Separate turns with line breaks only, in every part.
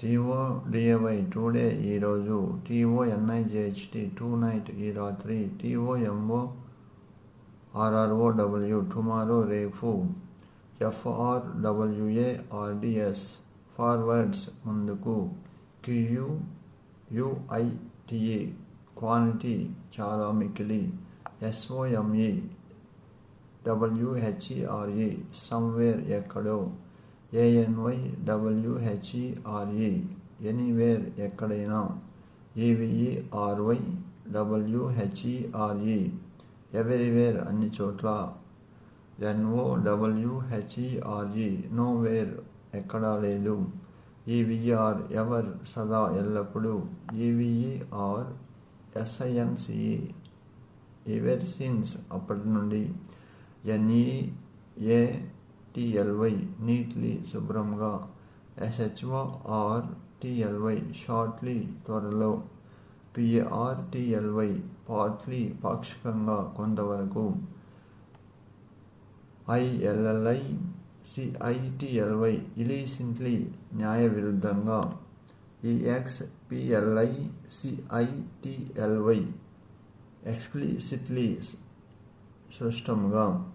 TODAY today ఈరోజు, TONIGHT two night ఈ రాత్రి, TOMORROW టుమారో రేపు, FRWARDS ఫార్వర్డ్స్ ముందుకు, QUITE క్వాంటిటీ చాలా మిక్కిలి, SOME WHERE సమ్వేర్ ఎక్కడో, ANYWHERE ఎనీవేర్ ఎక్కడైనా, EVERYWHERE ఎవరీవేర్ అన్ని చోట్ల, NOWHERE నోవేర్ ఎక్కడా లేదు, EVER ఎవర్ సదా ఎల్లప్పుడూ, EVERSINCE ఎవర్ సిన్స్ అప్పటి నుండి, NEATLY నీట్లీ శుభ్రంగా, SHORTLY షార్ట్లీ త్వరలో, PARTLY పార్ట్లీ పాక్షికంగా కొంతవరకు, ILLI CITLY ఇలీసెంట్లీ న్యాయ విరుద్ధంగా, EXPLI CITLY ఎక్స్ప్లిసిట్లీ స్పష్టంగా,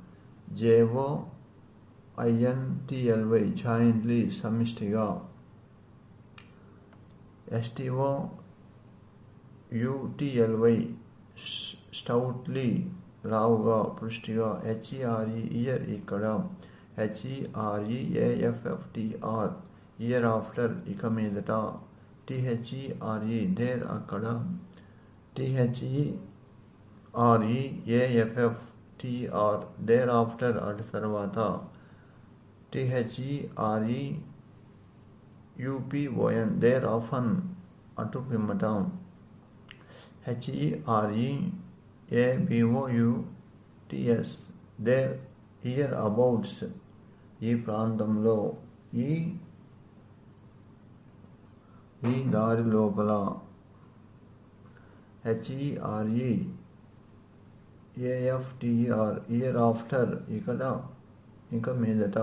JOINTLY జాయింట్లీ సమిష్టిగా, STOUTLY స్టౌట్లీ లావుగా పుష్టిగా, HERE ఇయర్ ఇక్కడ, HEREAFFTR ఇయర్ ఆఫ్టర్ ఇక మీదట, THERE దేర్ అక్కడ, THEREAFFTR దేర్ ఆఫ్టర్ అటు తర్వాత, THEREUPON దేర్ ఆఫన్ అటు పిమ్మట, HEREABOUTS దేర్ హియర్ అబౌట్స్ ఈ ప్రాంతంలో, ఈ దారి లోపల, HEREAFTER ఇయర్ ఆఫ్టర్ ఇక మీదట.